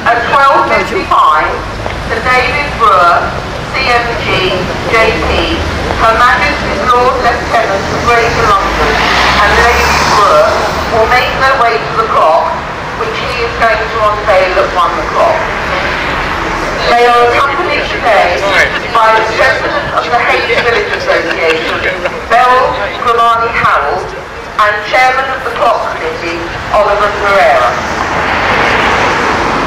At 12:55, Sir David Brewer, CMG, JP, Her Majesty's Lord Lieutenant of Greater London, and Lady Brewer will make their way to the clock, which he is going to unveil at 1 o'clock. They are accompanied today by the President of the Hayes Village Association, Bell Gramani Harold, and Chairman of the Clock Committee, Oliver Pereira.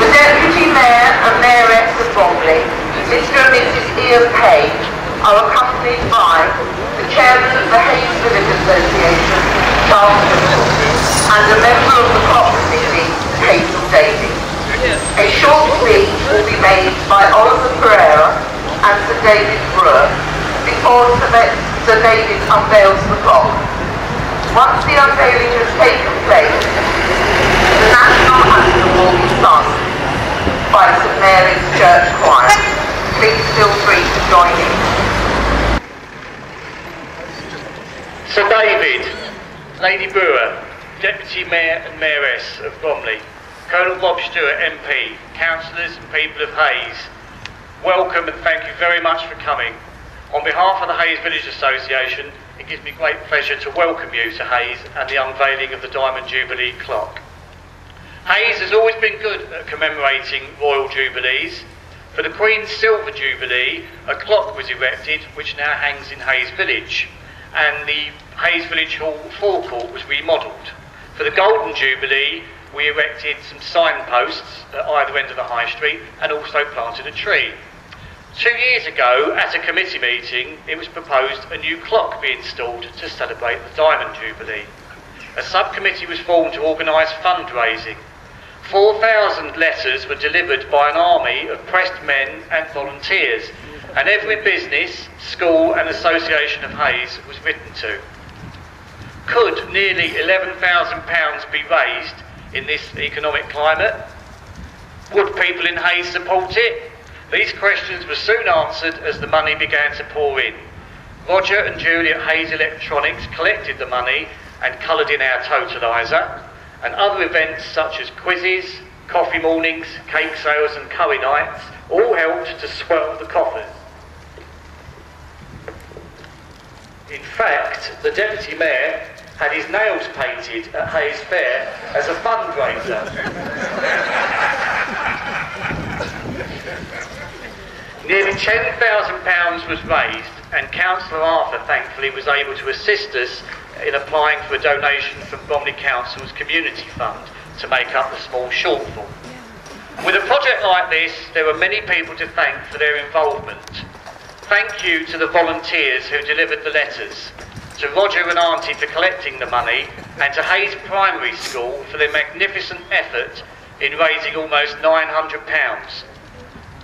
The Deputy Mayor and Mayoress of Bromley, Mr. and Mrs. Ian Page, are accompanied by the Chairman of the Hayes Village Association, Charles Mitchell, and a member of the Clock Committee, Hazel Davies. A short speech will be made by Oliver Pereira and Sir David Brewer before Sir David unveils the clock. Once the unveiling has taken place, the national anthem will be sung by St Mary's Church Choir. Please feel free to join in. Sir David, Lady Brewer, Deputy Mayor and Mayoress of Bromley, Colonel Bob Stewart MP, councillors and people of Hayes, welcome and thank you very much for coming. On behalf of the Hayes Village Association, it gives me great pleasure to welcome you to Hayes and the unveiling of the Diamond Jubilee clock. Hayes has always been good at commemorating Royal Jubilees. For the Queen's Silver Jubilee, a clock was erected which now hangs in Hayes Village, and the Hayes Village Hall forecourt was remodelled. For the Golden Jubilee, we erected some signposts at either end of the High Street and also planted a tree. 2 years ago, at a committee meeting, it was proposed a new clock be installed to celebrate the Diamond Jubilee. A subcommittee was formed to organise fundraising. 4,000 letters were delivered by an army of pressed men and volunteers, and every business, school and association of Hayes was written to. Could nearly £11,000 be raised in this economic climate? Would people in Hayes support it? These questions were soon answered as the money began to pour in. Roger and Julie at Hayes Electronics collected the money and coloured in our totaliser, and other events such as quizzes, coffee mornings, cake sales and curry nights all helped to swell the coffers. In fact, the Deputy Mayor had his nails painted at Hayes Fair as a fundraiser. Nearly £10,000 was raised, and Councillor Arthur thankfully was able to assist us in applying for a donation from Bromley Council's Community Fund to make up the small shortfall. With a project like this, there are many people to thank for their involvement. Thank you to the volunteers who delivered the letters, to Roger and Auntie for collecting the money, and to Hayes Primary School for their magnificent effort in raising almost £900.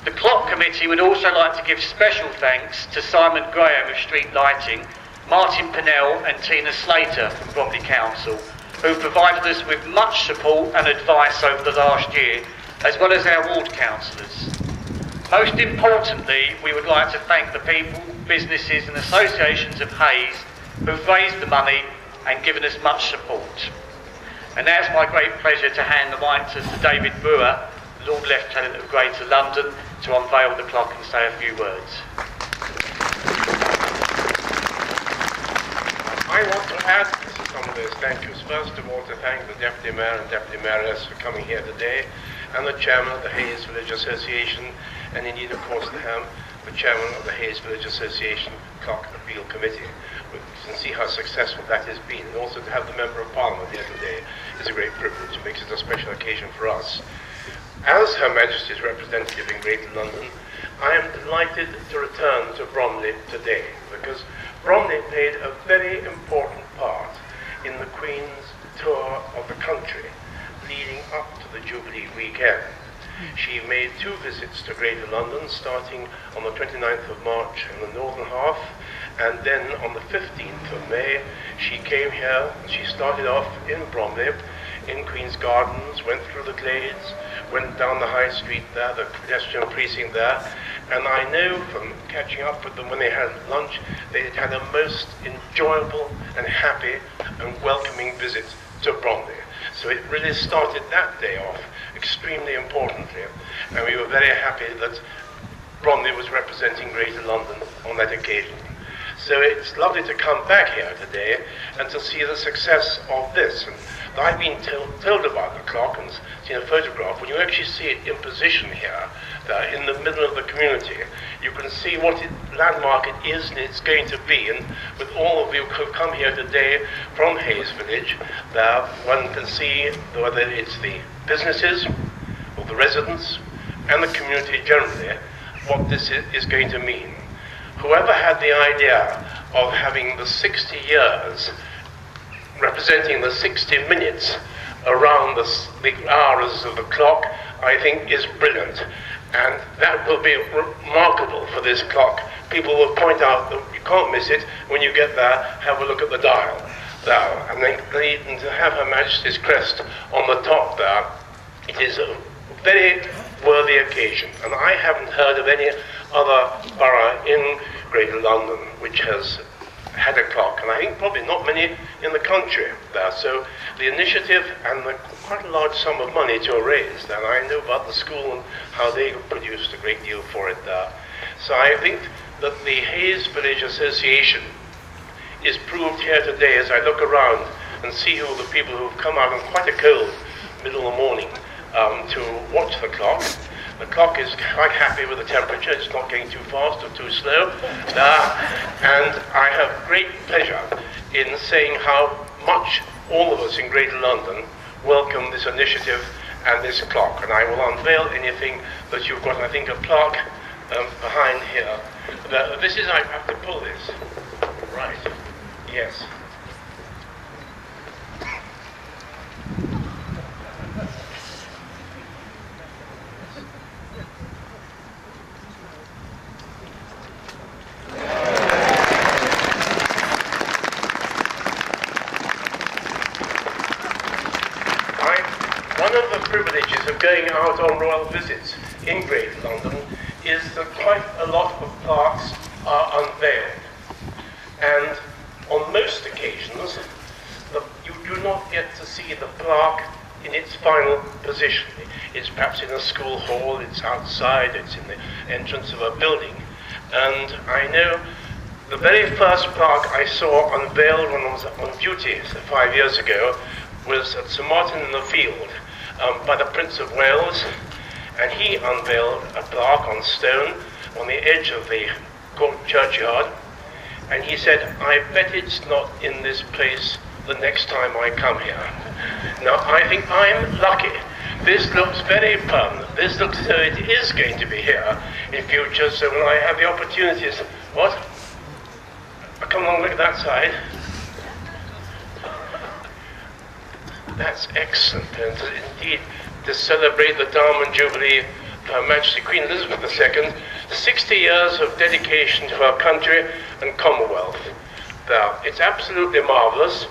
The Clock Committee would also like to give special thanks to Simon Graham of Street Lighting, Martin Pennell and Tina Slater from Bromley Council, who provided us with much support and advice over the last year, as well as our ward councillors. Most importantly, we would like to thank the people, businesses and associations of Hayes who've raised the money and given us much support. And now it's my great pleasure to hand the mic to Sir David Brewer, Lord Lieutenant of Greater London, to unveil the clock and say a few words. I want to add some of those thank yous. First of all, to thank the Deputy Mayor and Deputy Mayoress for coming here today, and the Chairman of the Hayes Village Association, and indeed, of course, the Chairman of the Hayes Village Association Clock Appeal Committee. We can see how successful that has been. And also to have the Member of Parliament here today is a great privilege. It makes it a special occasion for us. As Her Majesty's representative in Greater London, I am delighted to return to Bromley today, because Bromley played a very important part in the Queen's tour of the country leading up to the Jubilee weekend. She made 2 visits to Greater London, starting on the 29th of March in the northern half, and then on the 15th of May she came here. She started off in Bromley, in Queen's Gardens, went through the Glades, went down the High Street there, the pedestrian precinct there, and I know from catching up with them when they had lunch, they had had a most enjoyable and happy and welcoming visit to Bromley. So it really started that day off extremely importantly, and we were very happy that Bromley was representing Greater London on that occasion. So it's lovely to come back here today and to see the success of this. And I've been told about the clock and seen a photograph. When you actually see it in position here, in the middle of the community, you can see what landmark it is and it's going to be. And with all of you who come here today from Hayes Village, one can see whether it's the businesses or the residents and the community generally, what this is going to mean. Whoever had the idea of having the 60 years representing the 60 minutes around the hours of the clock, I think is brilliant. And that will be remarkable for this clock. People will point out that you can't miss it. When you get there, have a look at the dial there. And then to have Her Majesty's crest on the top there, it is a very worthy occasion. And I haven't heard of any other borough in Greater London which has had a clock, and I think probably not many in the country there. So the initiative and quite a large sum of money to raise, and I know about the school and how they produced a great deal for it there. So I think that the Hayes Village Association is proved here today as I look around and see all the people who have come out on quite a cold middle of the morning to watch the clock. The clock is quite happy with the temperature. It's not going too fast or too slow. And I have great pleasure in saying how much all of us in Greater London welcome this initiative and this clock. And I will unveil anything that you've got. I think a plaque behind here. This is, I have to pull this. Right. Yes. Going out on royal visits in Greater London is that quite a lot of plaques are unveiled, and on most occasions you do not get to see the plaque in its final position. It's perhaps in a school hall, it's outside, it's in the entrance of a building. And I know the very first plaque I saw unveiled when I was on duty 5 years ago was at St Martin in the Field, by the Prince of Wales, and he unveiled a plaque on stone on the edge of the court churchyard, and he said, "I bet it's not in this place the next time I come here." Now, I think I'm lucky. This looks very permanent. This looks as though it is going to be here in future, so when I have the opportunities, what? I'll come along, look at that side. That's excellent, and indeed to celebrate the Diamond Jubilee of Her Majesty Queen Elizabeth II, 60 years of dedication to our country and Commonwealth. Now, it's absolutely marvellous,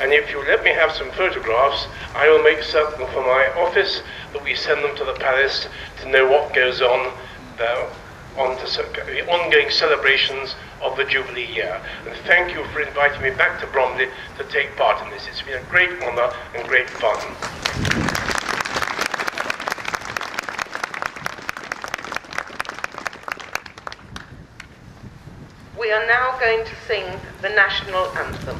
and if you let me have some photographs, I will make certain for my office that we send them to the palace to know what goes on there on the ongoing celebrations of the Jubilee year. And thank you for inviting me back to Bromley to take part in this. It's been a great honour and great fun. We are now going to sing the national anthem.